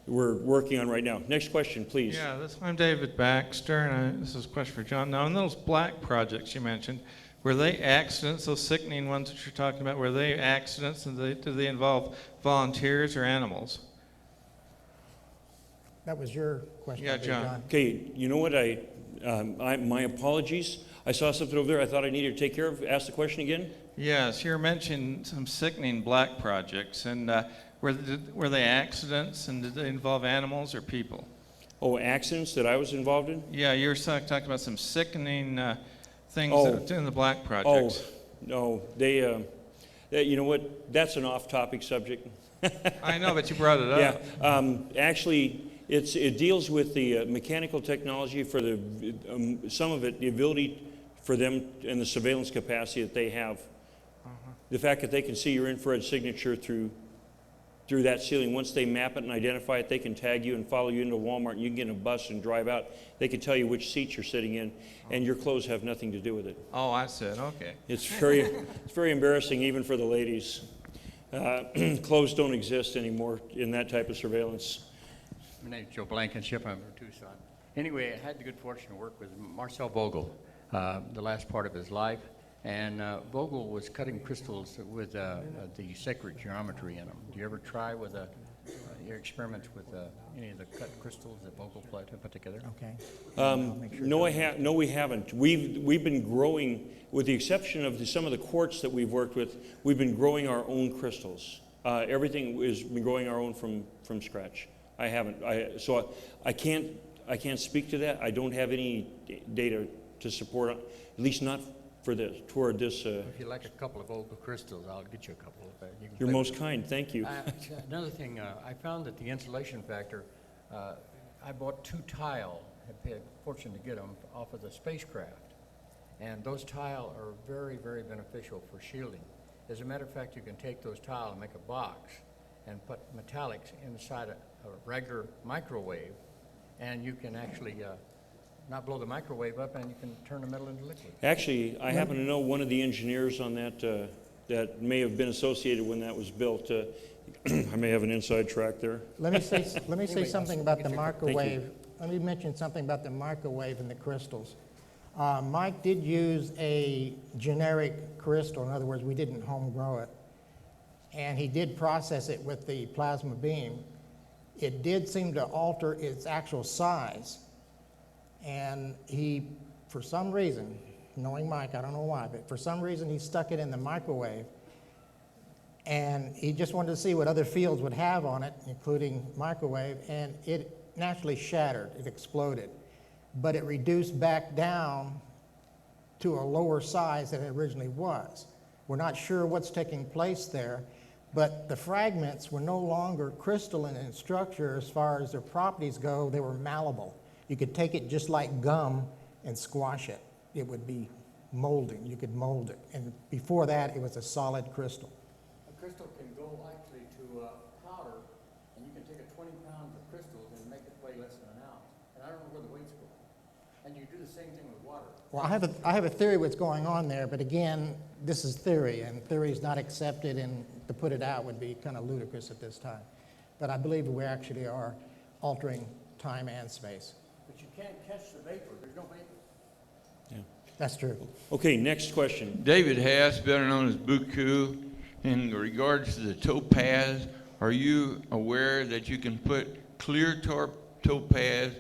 we're working on right now. Next question, please. Yeah, I'm David Baxter, and this is a question for John. Now, in those black projects you mentioned, were they accidents, those sickening ones that you're talking about, were they accidents, and do they involve volunteers or animals? That was your question. Yeah, John. Okay, you know what, my apologies. I saw something over there I thought I needed to take care of. Ask the question again. Yes, you mentioned some sickening black projects, and were they accidents, and did they involve animals or people? Oh, accidents that I was involved in? Yeah, you were talking about some sickening things in the black projects. Oh, no, they you know what, that's an off-topic subject. I know, but you brought it up. Yeah, actually, it deals with the mechanical technology for the, some of it, the ability for them and the surveillance capacity that they have. The fact that they can see your infrared signature through that ceiling. Once they map it and identify it, they can tag you and follow you into Walmart, and you can get in a bus and drive out. They can tell you which seat you're sitting in, and your clothes have nothing to do with it. Oh, I said, okay. It's very embarrassing even for the ladies. Clothes don't exist anymore in that type of surveillance. My name's Joe Blankenship. I'm from Tucson. Anyway, I had the good fortune to work with Marcel Vogel the last part of his life. And Vogel was cutting crystals with the sacred geometry in them. Do you ever try with your experiments with any of the cut crystals that Vogel put together? Okay. No, we haven't. We've been growing, with the exception of some of the quartz that we've worked with. We've been growing our own crystals. Everything is been growing our own from scratch. I haven't. So I can't speak to that. I don't have any data to support, at least not for this, toward this. If you like a couple of Vogel crystals, I'll get you a couple of that. You're most kind, thank you. Another thing, I found that the insulation factor, I bought 2 tile, had paid fortune to get them off of the spacecraft. And those tile are very, very beneficial for shielding. As a matter of fact, you can take those tile and make a box and put metallics inside a regular microwave, and you can actually not blow the microwave up, and you can turn the metal into liquid. Actually, I happen to know one of the engineers on that that may have been associated when that was built. I may have an inside track there. Let me say something about the microwave. Let me mention something about the microwave and the crystals. Mike did use a generic crystal. In other words, we didn't home grow it. And he did process it with the plasma beam. It did seem to alter its actual size. And he, for some reason, knowing Mike, I don't know why, but for some reason he stuck it in the microwave. And he just wanted to see what other fields would have on it, including microwave, and it naturally shattered. It exploded. But it reduced back down to a lower size than it originally was. We're not sure what's taking place there, but the fragments were no longer crystalline in structure as far as their properties go. They were malleable. You could take it just like gum and squash it. It would be molding. You could mold it. And before that, it was a solid crystal. A crystal can go actually to powder, and you can take 20 pounds of crystals and make it weigh less than an ounce. And I don't know where the weights go. And you do the same thing with water. Well, I have a theory what's going on there, but again, this is theory, and theory is not accepted, and to put it out would be kind of ludicrous at this time. But I believe we actually are altering time and space. But you can't catch the vapor. There's no vapor. That's true. Okay, next question. David Haas, better known as Buku. In regards to the topaz, are you aware that you can put clear topaz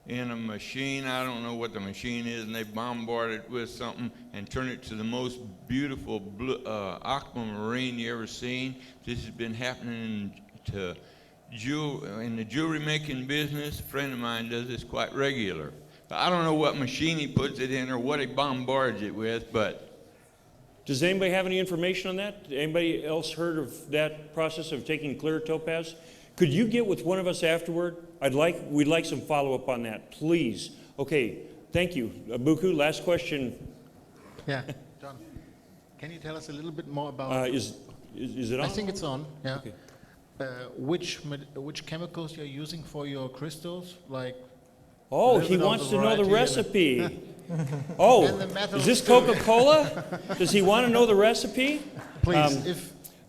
in a machine? I don't know what the machine is, and they bombard it with something and turn it to the most beautiful blue, aquamarine you ever seen. This has been happening in the jewelry making business. A friend of mine does this quite regular. I don't know what machine he puts it in or what he bombards it with, but. Does anybody have any information on that? Anybody else heard of that process of taking clear topaz? Could you get with one of us afterward? We'd like some follow-up on that, please. Okay, thank you. Buku, last question. Yeah, John, can you tell us a little bit more about... Is it on? I think it's on, yeah. Okay. Which chemicals you're using for your crystals, like... Oh, he wants to know the recipe. Oh, is this too. Coca-Cola? Does he want to know the recipe? Please,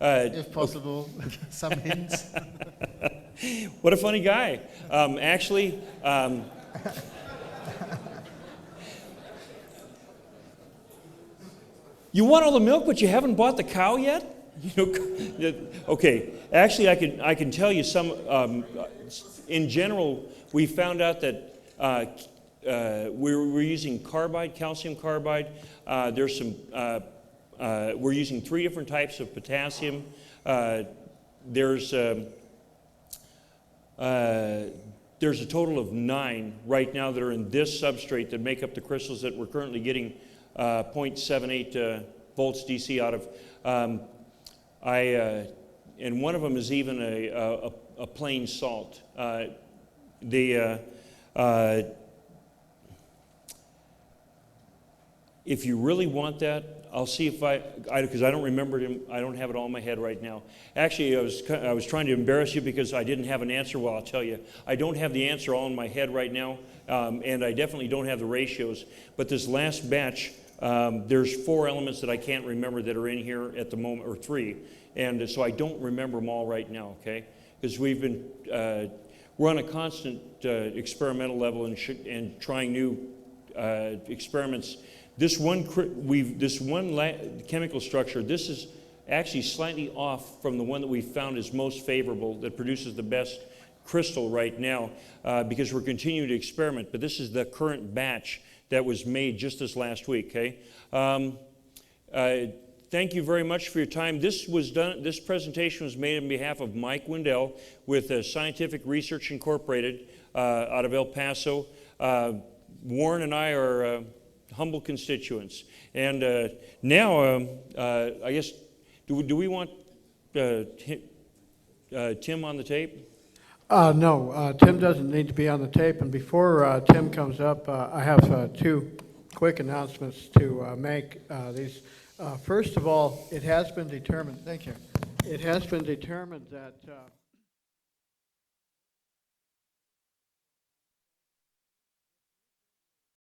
if possible, some hints. What a funny guy. Actually, you want all the milk, but you haven't bought the cow yet? Okay. Actually, I can tell you some. In general, we found out that we're using carbide, calcium carbide. There's some. We're using 3 different types of potassium. There's a total of 9 right now that are in this substrate that make up the crystals that we're currently getting 0.78 volts DC out of. And one of them is even a plain salt. If you really want that, I'll see if because I don't remember it. I don't have it all in my head right now. Actually, I was trying to embarrass you because I didn't have an answer. Well, I'll tell you, I don't have the answer all in my head right now, and I definitely don't have the ratios. But this last batch, there's 4 elements that I can't remember that are in here at the moment, or 3, and so I don't remember them all right now. Okay, because we've been we're on a constant experimental level and trying new experiments. This one chemical structure, this is actually slightly off from the one that we found is most favorable, that produces the best crystal right now, because we're continuing to experiment. But this is the current batch that was made just this last week. Okay. Thank you very much for your time. This presentation was made on behalf of Mike Windell with Scientific Research Incorporated out of El Paso. Warren and I are humble constituents. And now, I guess, do we want Tim on the tape? No, Tim doesn't need to be on the tape. And before Tim comes up, I have 2 quick announcements to make. First of all, it has been determined. Thank you. It has been determined that.